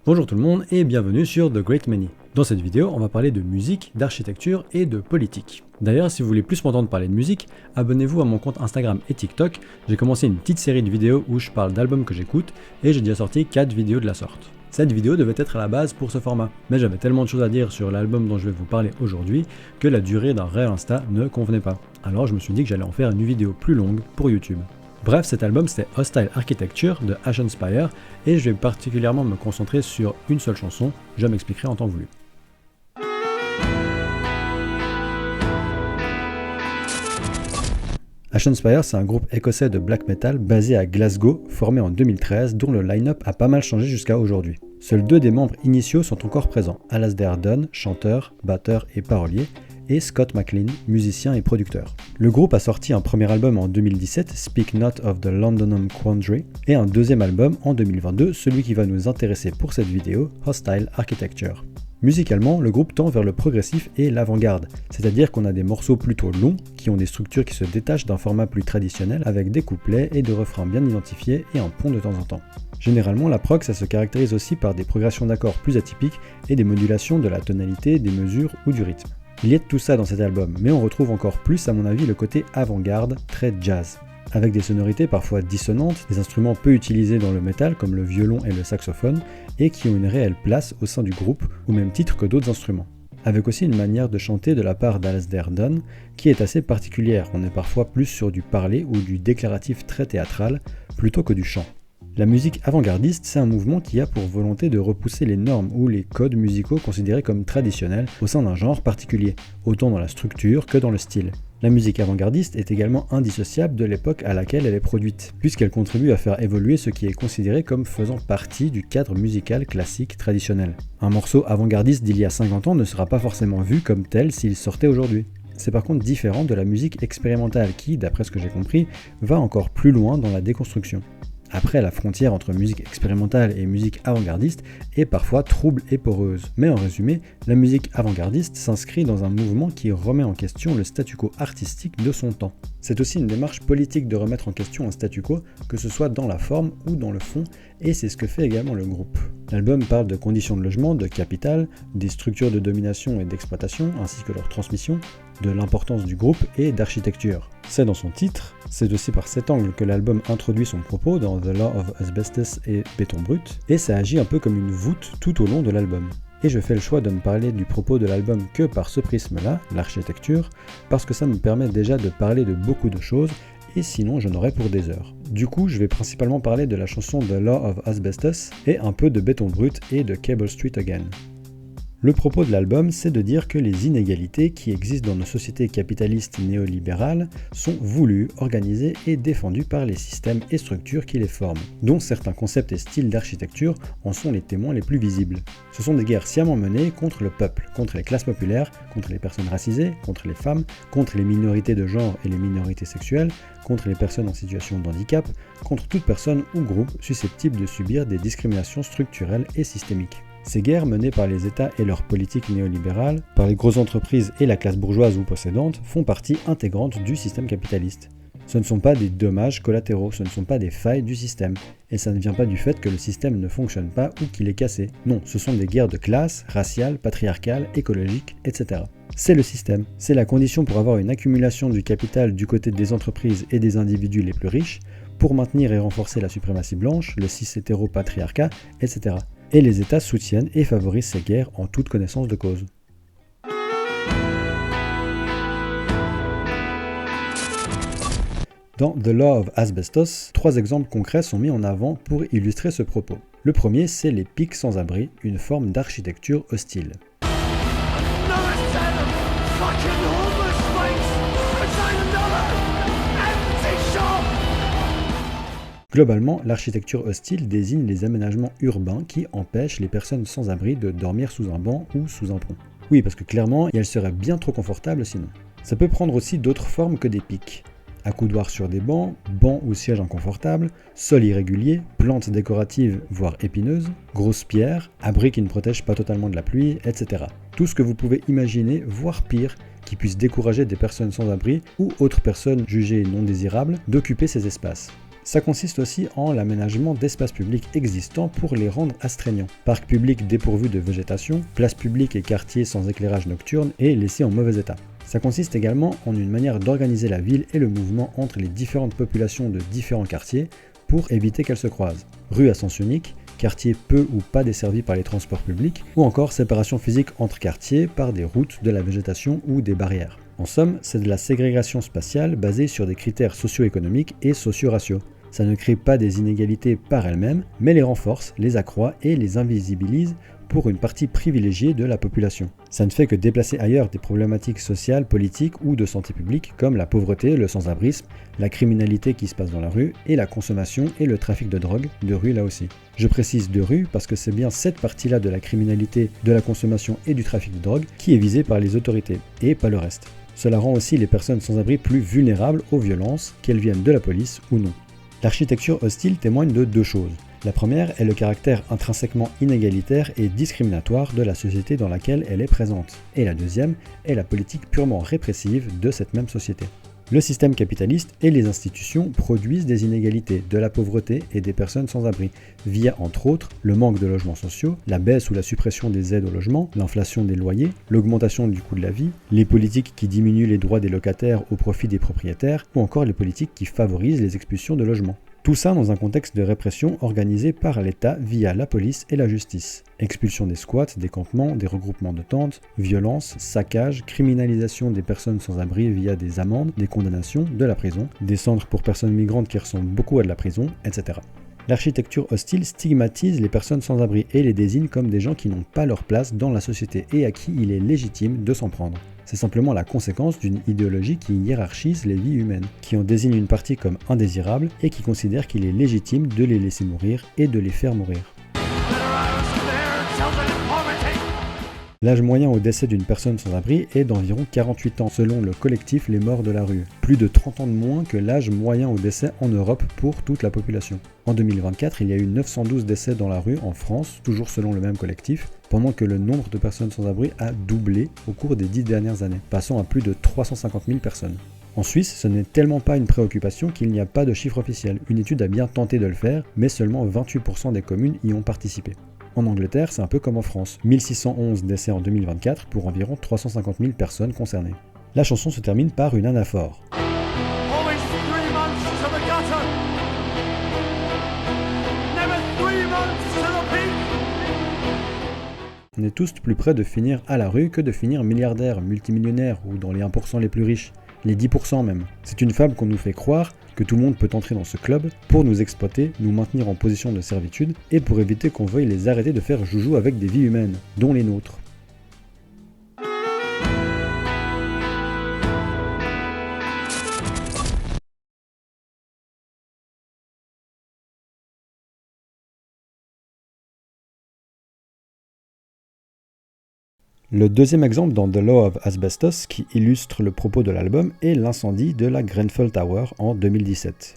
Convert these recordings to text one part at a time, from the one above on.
Bonjour tout le monde et bienvenue sur The Great Many. Dans cette vidéo, on va parler de musique, d'architecture et de politique. D'ailleurs, si vous voulez plus m'entendre parler de musique, abonnez-vous à mon compte Instagram et TikTok. J'ai commencé une petite série de vidéos où je parle d'albums que j'écoute et j'ai déjà sorti 4 vidéos de la sorte. Cette vidéo devait être à la base pour ce format, mais j'avais tellement de choses à dire sur l'album dont je vais vous parler aujourd'hui que la durée d'un réel Insta ne convenait pas. Alors je me suis dit que j'allais en faire une vidéo plus longue pour YouTube. Bref, cet album c'était Hostile Architecture de Ashen Spire et je vais particulièrement me concentrer sur une seule chanson, je m'expliquerai en temps voulu. Ashen Spire, c'est un groupe écossais de black metal basé à Glasgow, formé en 2013, dont le line-up a pas mal changé jusqu'à aujourd'hui. Seuls 2 des membres initiaux sont encore présents, Alasdair Dunn, chanteur, batteur et parolier, et Scott McLean, musicien et producteur. Le groupe a sorti un premier album en 2017, Speak Not of the Londonum Quandary, et un deuxième album en 2022, celui qui va nous intéresser pour cette vidéo, Hostile Architecture. Musicalement, le groupe tend vers le progressif et l'avant-garde, c'est-à-dire qu'on a des morceaux plutôt longs, qui ont des structures qui se détachent d'un format plus traditionnel, avec des couplets et des refrains bien identifiés et un pont de temps en temps. Généralement, la prog, ça se caractérise aussi par des progressions d'accords plus atypiques et des modulations de la tonalité, des mesures ou du rythme. Il y a de tout ça dans cet album, mais on retrouve encore plus à mon avis le côté avant-garde, très jazz, avec des sonorités parfois dissonantes, des instruments peu utilisés dans le métal comme le violon et le saxophone, et qui ont une réelle place au sein du groupe, au même titre que d'autres instruments. Avec aussi une manière de chanter de la part d'Alasdair Dunn, qui est assez particulière, on est parfois plus sur du parler ou du déclaratif très théâtral, plutôt que du chant. La musique avant-gardiste, c'est un mouvement qui a pour volonté de repousser les normes ou les codes musicaux considérés comme traditionnels au sein d'un genre particulier, autant dans la structure que dans le style. La musique avant-gardiste est également indissociable de l'époque à laquelle elle est produite, puisqu'elle contribue à faire évoluer ce qui est considéré comme faisant partie du cadre musical classique traditionnel. Un morceau avant-gardiste d'il y a 50 ans ne sera pas forcément vu comme tel s'il sortait aujourd'hui. C'est par contre différent de la musique expérimentale qui, d'après ce que j'ai compris, va encore plus loin dans la déconstruction. Après, la frontière entre musique expérimentale et musique avant-gardiste est parfois trouble et poreuse. Mais en résumé, la musique avant-gardiste s'inscrit dans un mouvement qui remet en question le statu quo artistique de son temps. C'est aussi une démarche politique de remettre en question un statu quo, que ce soit dans la forme ou dans le fond, et c'est ce que fait également le groupe. L'album parle de conditions de logement, de capital, des structures de domination et d'exploitation, ainsi que leur transmission, de l'importance du groupe et d'architecture. C'est dans son titre, c'est aussi par cet angle que l'album introduit son propos dans The Law of Asbestos et Béton Brut, et ça agit un peu comme une voûte tout au long de l'album. Et je fais le choix de ne parler du propos de l'album que par ce prisme-là, l'architecture, parce que ça me permet déjà de parler de beaucoup de choses, et sinon j'en aurais pour des heures. Du coup, je vais principalement parler de la chanson The Law of Asbestos, et un peu de Béton Brut et de Cable Street Again. Le propos de l'album, c'est de dire que les inégalités qui existent dans nos sociétés capitalistes néolibérales sont voulues, organisées et défendues par les systèmes et structures qui les forment, dont certains concepts et styles d'architecture en sont les témoins les plus visibles. Ce sont des guerres sciemment menées contre le peuple, contre les classes populaires, contre les personnes racisées, contre les femmes, contre les minorités de genre et les minorités sexuelles, contre les personnes en situation de handicap, contre toute personne ou groupe susceptible de subir des discriminations structurelles et systémiques. Ces guerres menées par les États et leur politique néolibérale, par les grosses entreprises et la classe bourgeoise ou possédante, font partie intégrante du système capitaliste. Ce ne sont pas des dommages collatéraux, ce ne sont pas des failles du système. Et ça ne vient pas du fait que le système ne fonctionne pas ou qu'il est cassé. Non, ce sont des guerres de classe, raciales, patriarcales, écologiques, etc. C'est le système. C'est la condition pour avoir une accumulation du capital du côté des entreprises et des individus les plus riches, pour maintenir et renforcer la suprématie blanche, le cis-hétéro-patriarcat, etc. Et les États soutiennent et favorisent ces guerres en toute connaissance de cause. Dans The Law of Asbestos, 3 exemples concrets sont mis en avant pour illustrer ce propos. Le premier, c'est les pics sans abri, une forme d'architecture hostile. Globalement, l'architecture hostile désigne les aménagements urbains qui empêchent les personnes sans abri de dormir sous un banc ou sous un pont. Oui, parce que clairement, elles seraient bien trop confortables sinon. Ça peut prendre aussi d'autres formes que des pics. Accoudoirs sur des bancs, bancs ou sièges inconfortables, sol irrégulier, plantes décoratives voire épineuses, grosses pierres, abris qui ne protègent pas totalement de la pluie, etc. Tout ce que vous pouvez imaginer, voire pire, qui puisse décourager des personnes sans abri ou autres personnes jugées non désirables d'occuper ces espaces. Ça consiste aussi en l'aménagement d'espaces publics existants pour les rendre astreignants. Parcs publics dépourvus de végétation, places publiques et quartiers sans éclairage nocturne et laissés en mauvais état. Ça consiste également en une manière d'organiser la ville et le mouvement entre les différentes populations de différents quartiers pour éviter qu'elles se croisent. Rue à sens unique, quartiers peu ou pas desservis par les transports publics, ou encore séparation physique entre quartiers par des routes, de la végétation ou des barrières. En somme, c'est de la ségrégation spatiale basée sur des critères socio-économiques et socio-raciaux. Ça ne crée pas des inégalités par elles-mêmes, mais les renforce, les accroît et les invisibilise pour une partie privilégiée de la population. Ça ne fait que déplacer ailleurs des problématiques sociales, politiques ou de santé publique comme la pauvreté, le sans-abrisme, la criminalité qui se passe dans la rue et la consommation et le trafic de drogue, de rue là aussi. Je précise de rue parce que c'est bien cette partie-là de la criminalité, de la consommation et du trafic de drogue qui est visée par les autorités et pas le reste. Cela rend aussi les personnes sans abri plus vulnérables aux violences, qu'elles viennent de la police ou non. L'architecture hostile témoigne de deux choses. La première est le caractère intrinsèquement inégalitaire et discriminatoire de la société dans laquelle elle est présente. Et la deuxième est la politique purement répressive de cette même société. Le système capitaliste et les institutions produisent des inégalités, de la pauvreté et des personnes sans abri, via entre autres le manque de logements sociaux, la baisse ou la suppression des aides au logement, l'inflation des loyers, l'augmentation du coût de la vie, les politiques qui diminuent les droits des locataires au profit des propriétaires, ou encore les politiques qui favorisent les expulsions de logements. Tout ça dans un contexte de répression organisé par l'État via la police et la justice. Expulsion des squats, des campements, des regroupements de tentes, violences, saccages, criminalisation des personnes sans abri via des amendes, des condamnations, de la prison, des centres pour personnes migrantes qui ressemblent beaucoup à de la prison, etc. L'architecture hostile stigmatise les personnes sans abri et les désigne comme des gens qui n'ont pas leur place dans la société et à qui il est légitime de s'en prendre. C'est simplement la conséquence d'une idéologie qui hiérarchise les vies humaines, qui en désigne une partie comme indésirables et qui considère qu'il est légitime de les laisser mourir et de les faire mourir. L'âge moyen au décès d'une personne sans abri est d'environ 48 ans selon le collectif Les Morts de la Rue, plus de 30 ans de moins que l'âge moyen au décès en Europe pour toute la population. En 2024, il y a eu 912 décès dans la rue en France, toujours selon le même collectif, pendant que le nombre de personnes sans abri a doublé au cours des 10 dernières années, passant à plus de 350 000 personnes. En Suisse, ce n'est tellement pas une préoccupation qu'il n'y a pas de chiffre officiel. Une étude a bien tenté de le faire, mais seulement 28% des communes y ont participé. En Angleterre, c'est un peu comme en France, 1611 décès en 2024 pour environ 350 000 personnes concernées. La chanson se termine par une anaphore. On est tous plus près de finir à la rue que de finir milliardaire, multimillionnaire ou dans les 1% les plus riches, les 10% même. C'est une fable qu'on nous fait croire que tout le monde peut entrer dans ce club pour nous exploiter, nous maintenir en position de servitude et pour éviter qu'on veuille les arrêter de faire joujou avec des vies humaines, dont les nôtres. Le deuxième exemple dans The Law of Asbestos qui illustre le propos de l'album est l'incendie de la Grenfell Tower en 2017.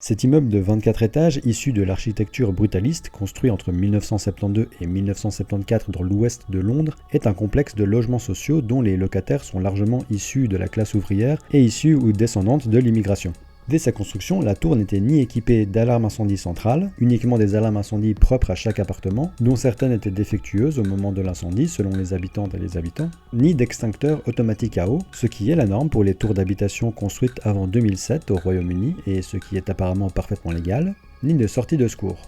Cet immeuble de 24 étages, issu de l'architecture brutaliste, construit entre 1972 et 1974 dans l'ouest de Londres, est un complexe de logements sociaux dont les locataires sont largement issus de la classe ouvrière et issus ou descendantes de l'immigration. Dès sa construction, la tour n'était ni équipée d'alarme incendie centrale, uniquement des alarmes incendie propres à chaque appartement, dont certaines étaient défectueuses au moment de l'incendie selon les habitantes et les habitants, ni d'extincteur automatique à eau, ce qui est la norme pour les tours d'habitation construites avant 2007 au Royaume-Uni et ce qui est apparemment parfaitement légal, ni de sortie de secours.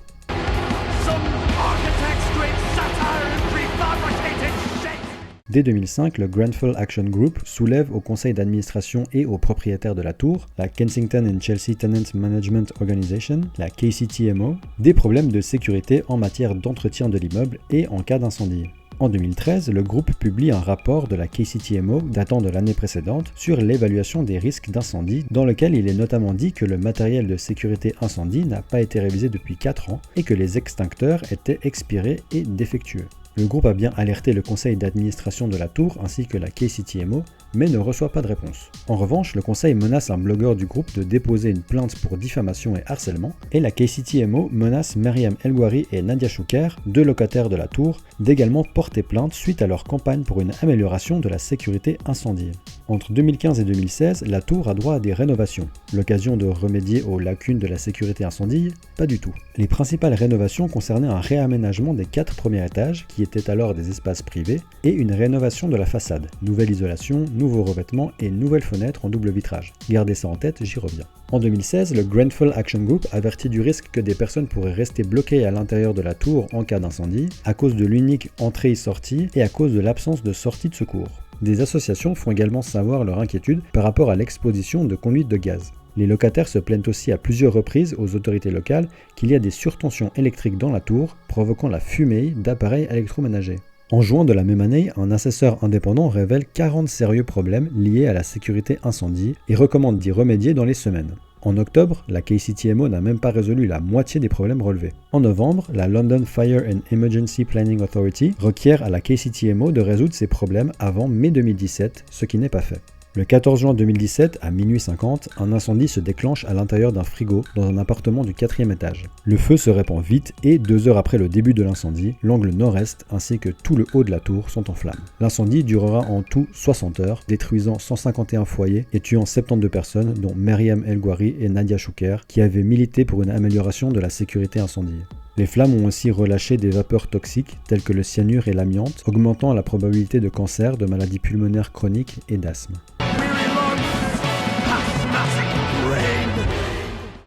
Dès 2005, le Grenfell Action Group soulève au conseil d'administration et aux propriétaires de la tour, la Kensington and Chelsea Tenant Management Organization, la KCTMO, des problèmes de sécurité en matière d'entretien de l'immeuble et en cas d'incendie. En 2013, le groupe publie un rapport de la KCTMO datant de l'année précédente sur l'évaluation des risques d'incendie, dans lequel il est notamment dit que le matériel de sécurité incendie n'a pas été révisé depuis 4 ans et que les extincteurs étaient expirés et défectueux. Le groupe a bien alerté le conseil d'administration de la tour ainsi que la KCTMO, mais ne reçoit pas de réponse. En revanche, le conseil menace un blogueur du groupe de déposer une plainte pour diffamation et harcèlement, et la KCTMO menace Maryam El-Gouari et Nadia Choucair, deux locataires de la tour, d'également porter plainte suite à leur campagne pour une amélioration de la sécurité incendie. Entre 2015 et 2016, la tour a droit à des rénovations. L'occasion de remédier aux lacunes de la sécurité incendie? Pas du tout. Les principales rénovations concernaient un réaménagement des 4 premiers étages, qui étaient alors des espaces privés, et une rénovation de la façade. Nouvelle isolation, nouveaux revêtements et nouvelles fenêtres en double vitrage. Gardez ça en tête, j'y reviens. En 2016, le Grenfell Action Group avertit du risque que des personnes pourraient rester bloquées à l'intérieur de la tour en cas d'incendie, à cause de l'unique entrée-sortie et à cause de l'absence de sortie de secours. Des associations font également savoir leur inquiétude par rapport à l'exposition de conduites de gaz. Les locataires se plaignent aussi à plusieurs reprises aux autorités locales qu'il y a des surtensions électriques dans la tour, provoquant la fumée d'appareils électroménagers. En juin de la même année, un assesseur indépendant révèle 40 sérieux problèmes liés à la sécurité incendie et recommande d'y remédier dans les semaines. En octobre, la KCTMO n'a même pas résolu la moitié des problèmes relevés. En novembre, la London Fire and Emergency Planning Authority requiert à la KCTMO de résoudre ces problèmes avant mai 2017, ce qui n'est pas fait. Le 14 juin 2017, à minuit 50, un incendie se déclenche à l'intérieur d'un frigo dans un appartement du 4e étage. Le feu se répand vite et 2 heures après le début de l'incendie, l'angle nord-est ainsi que tout le haut de la tour sont en flammes. L'incendie durera en tout 60 heures, détruisant 151 foyers et tuant 72 personnes, dont Maryam El-Gouari et Nadia Choucair, qui avaient milité pour une amélioration de la sécurité incendie. Les flammes ont aussi relâché des vapeurs toxiques telles que le cyanure et l'amiante, augmentant la probabilité de cancer, de maladies pulmonaires chroniques et d'asthme.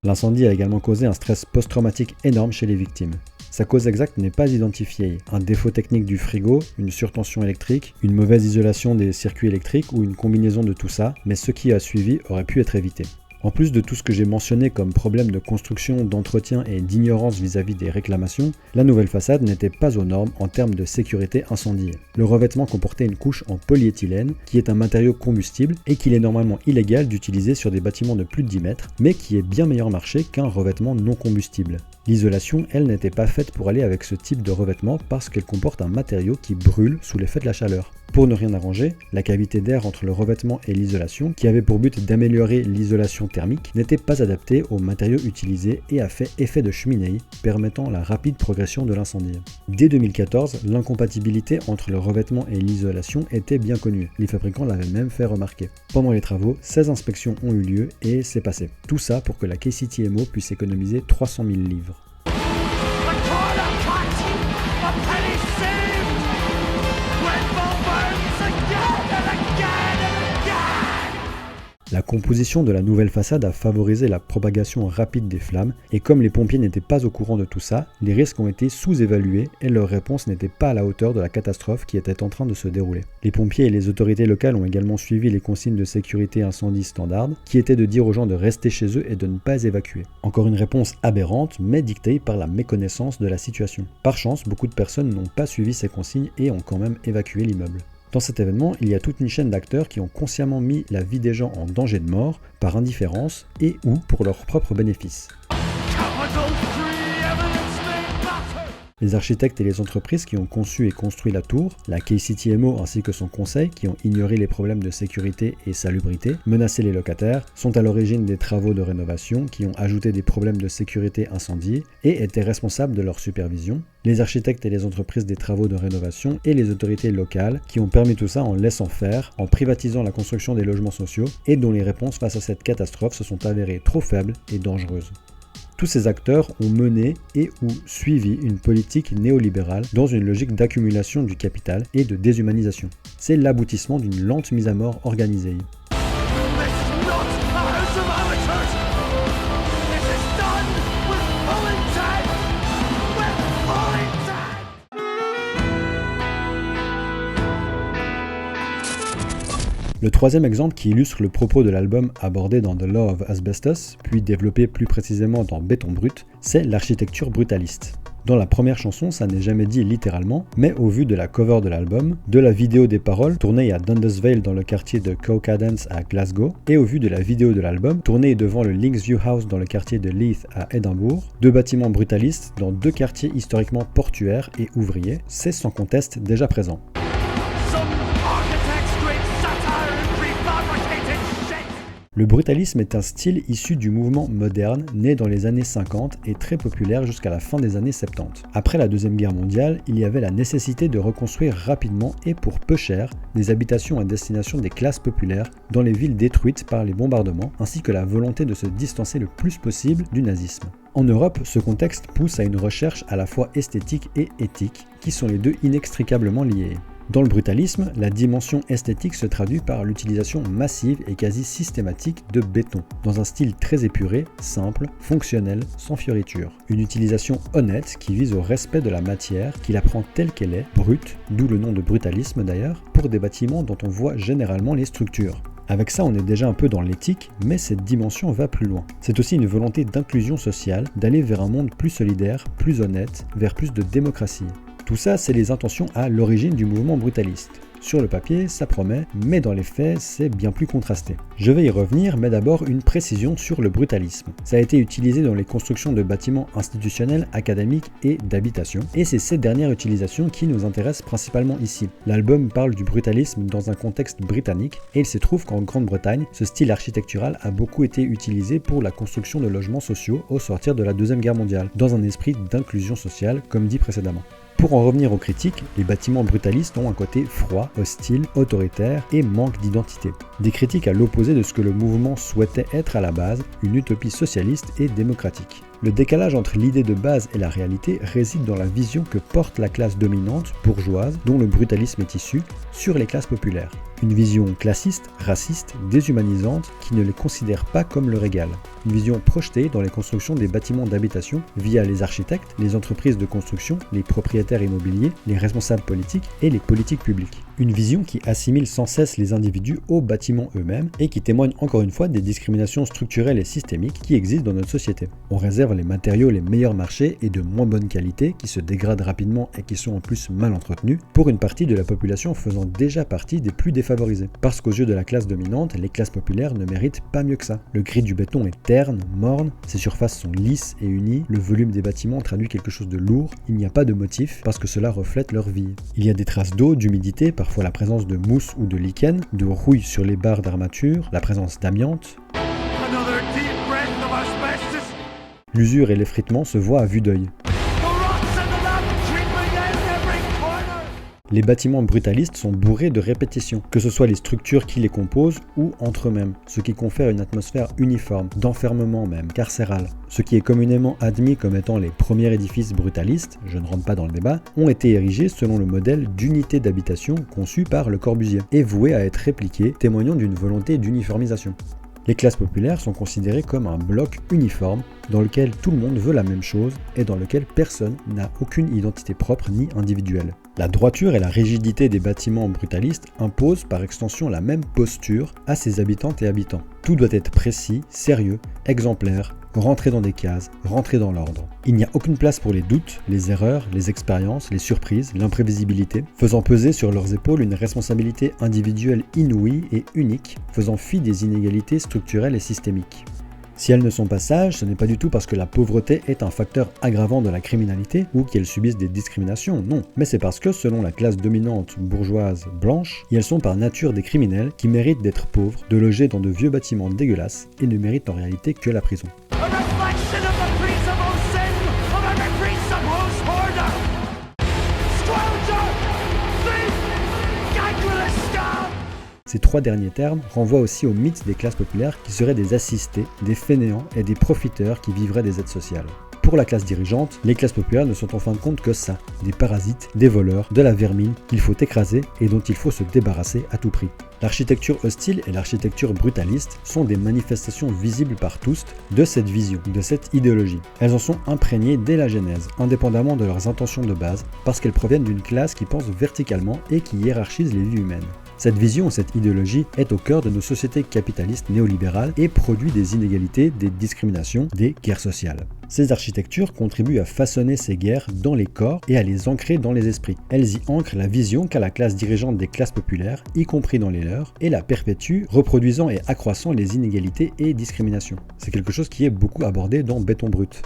L'incendie a également causé un stress post-traumatique énorme chez les victimes. Sa cause exacte n'est pas identifiée. Un défaut technique du frigo, une surtension électrique, une mauvaise isolation des circuits électriques ou une combinaison de tout ça, mais ce qui a suivi aurait pu être évité. En plus de tout ce que j'ai mentionné comme problème de construction, d'entretien et d'ignorance vis-à-vis des réclamations, la nouvelle façade n'était pas aux normes en termes de sécurité incendie. Le revêtement comportait une couche en polyéthylène, qui est un matériau combustible et qu'il est normalement illégal d'utiliser sur des bâtiments de plus de 10 mètres, mais qui est bien meilleur marché qu'un revêtement non combustible. L'isolation, elle, n'était pas faite pour aller avec ce type de revêtement parce qu'elle comporte un matériau qui brûle sous l'effet de la chaleur. Pour ne rien arranger, la cavité d'air entre le revêtement et l'isolation, qui avait pour but d'améliorer l'isolation thermique, n'était pas adaptée aux matériaux utilisés et a fait effet de cheminée, permettant la rapide progression de l'incendie. Dès 2014, l'incompatibilité entre le revêtement et l'isolation était bien connue. Les fabricants l'avaient même fait remarquer. Pendant les travaux, 16 inspections ont eu lieu et c'est passé. Tout ça pour que la KCTMO puisse économiser 300 000 livres. La composition de la nouvelle façade a favorisé la propagation rapide des flammes et comme les pompiers n'étaient pas au courant de tout ça, les risques ont été sous-évalués et leur réponse n'était pas à la hauteur de la catastrophe qui était en train de se dérouler. Les pompiers et les autorités locales ont également suivi les consignes de sécurité incendie standard qui étaient de dire aux gens de rester chez eux et de ne pas évacuer. Encore une réponse aberrante mais dictée par la méconnaissance de la situation. Par chance, beaucoup de personnes n'ont pas suivi ces consignes et ont quand même évacué l'immeuble. Dans cet événement, il y a toute une chaîne d'acteurs qui ont consciemment mis la vie des gens en danger de mort par indifférence et ou pour leur propre bénéfice. Les architectes et les entreprises qui ont conçu et construit la tour, la KCTMO ainsi que son conseil qui ont ignoré les problèmes de sécurité et salubrité, menacé les locataires, sont à l'origine des travaux de rénovation qui ont ajouté des problèmes de sécurité incendie et étaient responsables de leur supervision. Les architectes et les entreprises des travaux de rénovation et les autorités locales qui ont permis tout ça en laissant faire, en privatisant la construction des logements sociaux et dont les réponses face à cette catastrophe se sont avérées trop faibles et dangereuses. Tous ces acteurs ont mené et ou suivi une politique néolibérale dans une logique d'accumulation du capital et de déshumanisation. C'est l'aboutissement d'une lente mise à mort organisée. Le troisième exemple qui illustre le propos de l'album abordé dans The Law of Asbestos, puis développé plus précisément dans Béton Brut, c'est l'architecture brutaliste. Dans la première chanson, ça n'est jamais dit littéralement, mais au vu de la cover de l'album, de la vidéo des paroles tournée à Dundas Vale dans le quartier de Cowcaddens à Glasgow, et au vu de la vidéo de l'album tournée devant le Linksview House dans le quartier de Leith à Édimbourg, deux bâtiments brutalistes dans deux quartiers historiquement portuaires et ouvriers, c'est sans conteste déjà présent. Le brutalisme est un style issu du mouvement moderne, né dans les années 50 et très populaire jusqu'à la fin des années 70. Après la Deuxième Guerre mondiale, il y avait la nécessité de reconstruire rapidement et pour peu cher des habitations à destination des classes populaires dans les villes détruites par les bombardements, ainsi que la volonté de se distancer le plus possible du nazisme. En Europe, ce contexte pousse à une recherche à la fois esthétique et éthique, qui sont les deux inextricablement liés. Dans le brutalisme, la dimension esthétique se traduit par l'utilisation massive et quasi systématique de béton, dans un style très épuré, simple, fonctionnel, sans fioritures. Une utilisation honnête qui vise au respect de la matière, qui la prend telle qu'elle est, brute, d'où le nom de brutalisme d'ailleurs, pour des bâtiments dont on voit généralement les structures. Avec ça, on est déjà un peu dans l'éthique, mais cette dimension va plus loin. C'est aussi une volonté d'inclusion sociale, d'aller vers un monde plus solidaire, plus honnête, vers plus de démocratie. Tout ça, c'est les intentions à l'origine du mouvement brutaliste. Sur le papier, ça promet, mais dans les faits, c'est bien plus contrasté. Je vais y revenir, mais d'abord une précision sur le brutalisme. Ça a été utilisé dans les constructions de bâtiments institutionnels, académiques et d'habitation, et c'est cette dernière utilisation qui nous intéresse principalement ici. L'album parle du brutalisme dans un contexte britannique, et il se trouve qu'en Grande-Bretagne, ce style architectural a beaucoup été utilisé pour la construction de logements sociaux au sortir de la Deuxième Guerre mondiale, dans un esprit d'inclusion sociale, comme dit précédemment. Pour en revenir aux critiques, les bâtiments brutalistes ont un côté froid, hostile, autoritaire et manque d'identité. Des critiques à l'opposé de ce que le mouvement souhaitait être à la base, une utopie socialiste et démocratique. Le décalage entre l'idée de base et la réalité réside dans la vision que porte la classe dominante, bourgeoise, dont le brutalisme est issu, sur les classes populaires. Une vision classiste, raciste, déshumanisante, qui ne les considère pas comme leur égal. Une vision projetée dans les constructions des bâtiments d'habitation via les architectes, les entreprises de construction, les propriétaires immobiliers, les responsables politiques et les politiques publiques. Une vision qui assimile sans cesse les individus aux bâtiments eux-mêmes et qui témoigne encore une fois des discriminations structurelles et systémiques qui existent dans notre société. On réserve les matériaux les meilleurs marchés et de moins bonne qualité qui se dégradent rapidement et qui sont en plus mal entretenus pour une partie de la population faisant déjà partie des plus défavorisés. Parce qu'aux yeux de la classe dominante, les classes populaires ne méritent pas mieux que ça. Le gris du béton est terne, morne, ses surfaces sont lisses et unies, le volume des bâtiments traduit quelque chose de lourd, il n'y a pas de motif parce que cela reflète leur vie. Il y a des traces d'eau, d'humidité, parfois la présence de mousse ou de lichen, de rouille sur les barres d'armature, la présence d'amiante. L'usure et l'effritement se voient à vue d'œil. Les bâtiments brutalistes sont bourrés de répétitions, que ce soit les structures qui les composent ou entre eux-mêmes, ce qui confère une atmosphère uniforme, d'enfermement même, carcéral. Ce qui est communément admis comme étant les premiers édifices brutalistes, je ne rentre pas dans le débat, ont été érigés selon le modèle d'unité d'habitation conçu par Le Corbusier, et voués à être répliqués, témoignant d'une volonté d'uniformisation. Les classes populaires sont considérées comme un bloc uniforme dans lequel tout le monde veut la même chose et dans lequel personne n'a aucune identité propre ni individuelle. La droiture et la rigidité des bâtiments brutalistes imposent par extension la même posture à ses habitantes et habitants. Tout doit être précis, sérieux, exemplaire, rentrer dans des cases, rentrer dans l'ordre. Il n'y a aucune place pour les doutes, les erreurs, les expériences, les surprises, l'imprévisibilité, faisant peser sur leurs épaules une responsabilité individuelle inouïe et unique, faisant fi des inégalités structurelles et systémiques. Si elles ne sont pas sages, ce n'est pas du tout parce que la pauvreté est un facteur aggravant de la criminalité ou qu'elles subissent des discriminations, non. Mais c'est parce que, selon la classe dominante bourgeoise blanche, elles sont par nature des criminels qui méritent d'être pauvres, de loger dans de vieux bâtiments dégueulasses et ne méritent en réalité que la prison. Ces trois derniers termes renvoient aussi au mythe des classes populaires qui seraient des assistés, des fainéants et des profiteurs qui vivraient des aides sociales. Pour la classe dirigeante, les classes populaires ne sont en fin de compte que ça, des parasites, des voleurs, de la vermine qu'il faut écraser et dont il faut se débarrasser à tout prix. L'architecture hostile et l'architecture brutaliste sont des manifestations visibles par tous de cette vision, de cette idéologie. Elles en sont imprégnées dès la Genèse, indépendamment de leurs intentions de base, parce qu'elles proviennent d'une classe qui pense verticalement et qui hiérarchise les vies humaines. Cette vision, cette idéologie est au cœur de nos sociétés capitalistes néolibérales et produit des inégalités, des discriminations, des guerres sociales. Ces architectures contribuent à façonner ces guerres dans les corps et à les ancrer dans les esprits. Elles y ancrent la vision qu'a la classe dirigeante des classes populaires, y compris dans les leurs, et la perpétuent, reproduisant et accroissant les inégalités et discriminations. C'est quelque chose qui est beaucoup abordé dans Béton Brut.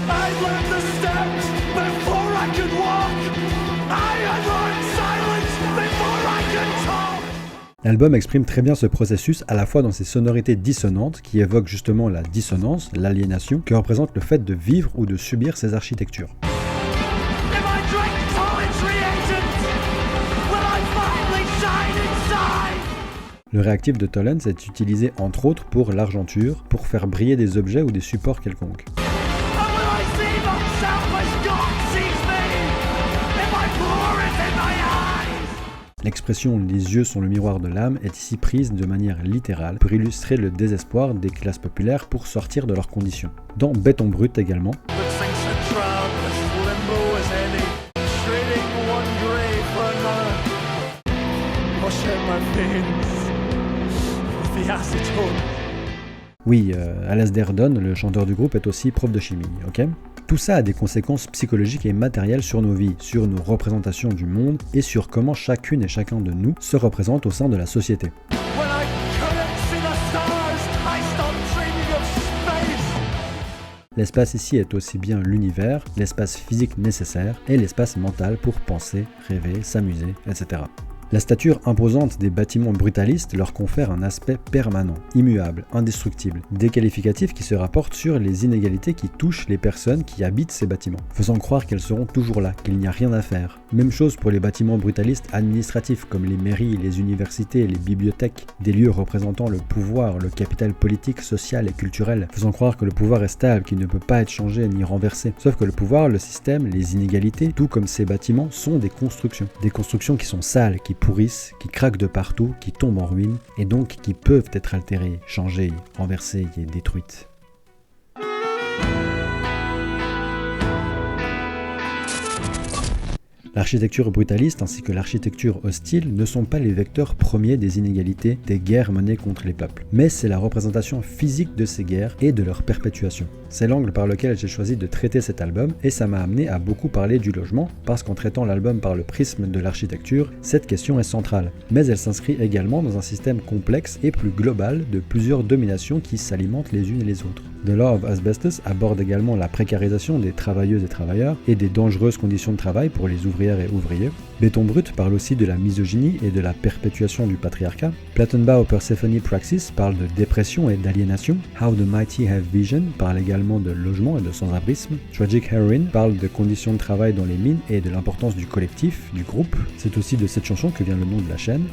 I learned the steps before I could walk. I unlearned L'album exprime très bien ce processus à la fois dans ses sonorités dissonantes qui évoquent justement la dissonance, l'aliénation, que représente le fait de vivre ou de subir ces architectures. Le réactif de Tollens est utilisé entre autres pour l'argenture, pour faire briller des objets ou des supports quelconques. L'expression « les yeux sont le miroir de l'âme » est ici prise de manière littérale pour illustrer le désespoir des classes populaires pour sortir de leurs conditions. Dans Béton brut également, oui, Alasdair Dunn, le chanteur du groupe, est aussi prof de chimie, ok ? Tout ça a des conséquences psychologiques et matérielles sur nos vies, sur nos représentations du monde et sur comment chacune et chacun de nous se représente au sein de la société. L'espace ici est aussi bien l'univers, l'espace physique nécessaire et l'espace mental pour penser, rêver, s'amuser, etc. La stature imposante des bâtiments brutalistes leur confère un aspect permanent, immuable, indestructible, des qualificatifs qui se rapportent sur les inégalités qui touchent les personnes qui habitent ces bâtiments, faisant croire qu'elles seront toujours là, qu'il n'y a rien à faire. Même chose pour les bâtiments brutalistes administratifs comme les mairies, les universités, les bibliothèques, des lieux représentant le pouvoir, le capital politique, social et culturel, faisant croire que le pouvoir est stable, qu'il ne peut pas être changé ni renversé. Sauf que le pouvoir, le système, les inégalités, tout comme ces bâtiments, sont des constructions qui sont sales, qui pourrissent, qui craquent de partout, qui tombent en ruine, et donc qui peuvent être altérées, changées, renversées et détruites. L'architecture brutaliste ainsi que l'architecture hostile ne sont pas les vecteurs premiers des inégalités des guerres menées contre les peuples, mais c'est la représentation physique de ces guerres et de leur perpétuation. C'est l'angle par lequel j'ai choisi de traiter cet album et ça m'a amené à beaucoup parler du logement parce qu'en traitant l'album par le prisme de l'architecture, cette question est centrale. Mais elle s'inscrit également dans un système complexe et plus global de plusieurs dominations qui s'alimentent les unes et les autres. The Law of Asbestos aborde également la précarisation des travailleuses et travailleurs et des dangereuses conditions de travail pour les ouvrières et ouvriers. Béton brut parle aussi de la misogynie et de la perpétuation du patriarcat. Plattenbau Persephone Praxis parle de dépression et d'aliénation. How the Mighty Have Vision parle également de logement et de sans-abrisme. Tragic Heroine parle de conditions de travail dans les mines et de l'importance du collectif, du groupe. C'est aussi de cette chanson que vient le nom de la chaîne.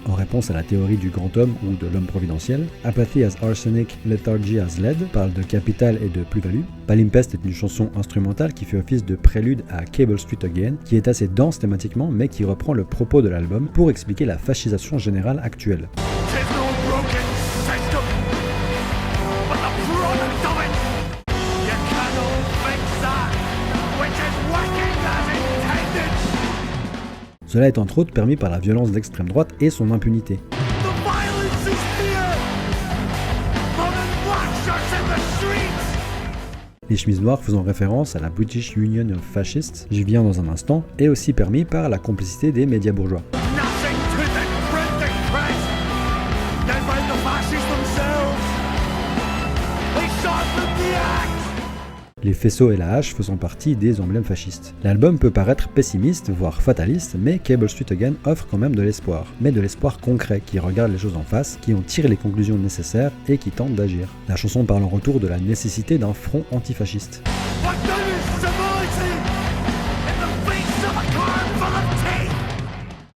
En réponse à la théorie du grand homme ou de l'homme providentiel, Apathy as Arsenic, Lethargy as Lead parle de capital et de plus-value. Palimpest est une chanson instrumentale qui fait office de prélude à Cable Street Again, qui est assez dense thématiquement mais qui reprend le propos de l'album pour expliquer la fascisation générale actuelle. Cela est entre autres permis par la violence d'extrême droite et son impunité. Les chemises noires faisant référence à la British Union of Fascists, j'y viens dans un instant, est aussi permis par la complicité des médias bourgeois. Les faisceaux et la hache faisant partie des emblèmes fascistes. L'album peut paraître pessimiste, voire fataliste, mais Cable Street Again offre quand même de l'espoir. Mais de l'espoir concret, qui regarde les choses en face, qui en tire les conclusions nécessaires et qui tente d'agir. La chanson parle en retour de la nécessité d'un front antifasciste.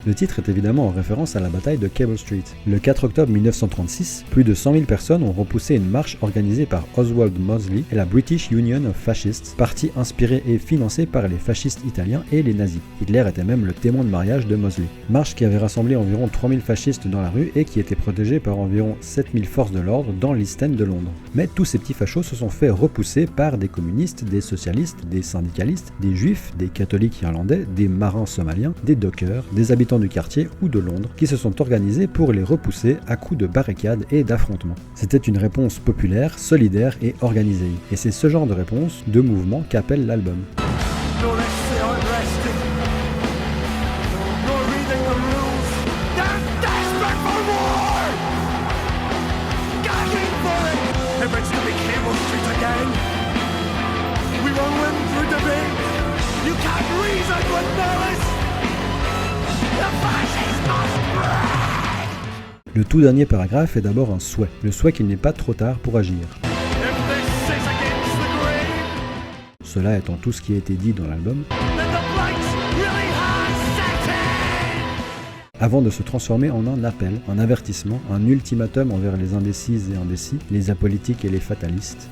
Le titre est évidemment en référence à la bataille de Cable Street. Le 4 octobre 1936, plus de 100 000 personnes ont repoussé une marche organisée par Oswald Mosley et la British Union of Fascists, parti inspiré et financé par les fascistes italiens et les nazis. Hitler était même le témoin de mariage de Mosley. Marche qui avait rassemblé environ 3000 fascistes dans la rue et qui était protégée par environ 7000 forces de l'ordre dans l'East End de Londres. Mais tous ces petits fachos se sont fait repousser par des communistes, des socialistes, des syndicalistes, des juifs, des catholiques irlandais, des marins somaliens, des dockers, des habitants du quartier ou de Londres qui se sont organisés pour les repousser à coups de barricades et d'affrontements. C'était une réponse populaire, solidaire et organisée. Et c'est ce genre de réponse, de mouvement qu'appelle l'album. We won't win. Le tout dernier paragraphe est d'abord un souhait, le souhait qu'il n'est pas trop tard pour agir. Cela étant tout ce qui a été dit dans l'album, avant de se transformer en un appel, un avertissement, un ultimatum envers les indécises et indécis, les apolitiques et les fatalistes.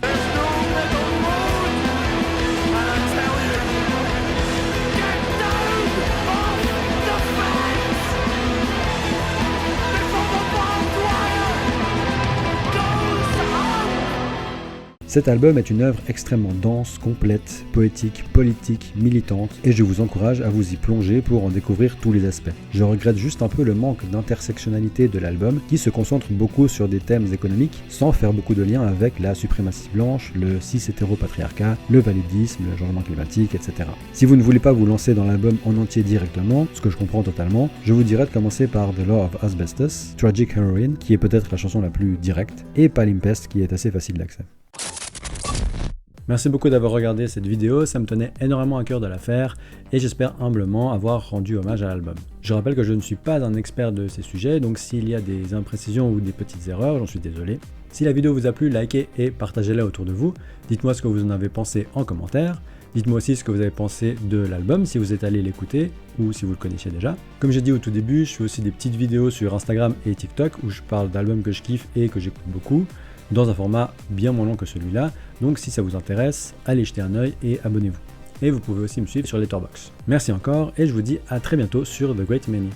Cet album est une œuvre extrêmement dense, complète, poétique, politique, militante, et je vous encourage à vous y plonger pour en découvrir tous les aspects. Je regrette juste un peu le manque d'intersectionnalité de l'album, qui se concentre beaucoup sur des thèmes économiques, sans faire beaucoup de liens avec la suprématie blanche, le cis-hétéropatriarcat, le validisme, le changement climatique, etc. Si vous ne voulez pas vous lancer dans l'album en entier directement, ce que je comprends totalement, je vous dirais de commencer par The Law of Asbestos, Tragic Heroine, qui est peut-être la chanson la plus directe, et Palimpest, qui est assez facile d'accès. Merci beaucoup d'avoir regardé cette vidéo, ça me tenait énormément à cœur de la faire et j'espère humblement avoir rendu hommage à l'album. Je rappelle que je ne suis pas un expert de ces sujets, donc s'il y a des imprécisions ou des petites erreurs, j'en suis désolé. Si la vidéo vous a plu, likez et partagez-la autour de vous. Dites-moi ce que vous en avez pensé en commentaire. Dites-moi aussi ce que vous avez pensé de l'album, si vous êtes allé l'écouter ou si vous le connaissiez déjà. Comme j'ai dit au tout début, je fais aussi des petites vidéos sur Instagram et TikTok où je parle d'albums que je kiffe et que j'écoute beaucoup, dans un format bien moins long que celui-là, donc si ça vous intéresse, allez jeter un œil et abonnez-vous. Et vous pouvez aussi me suivre sur Letterboxd. Merci encore et je vous dis à très bientôt sur The Great Many.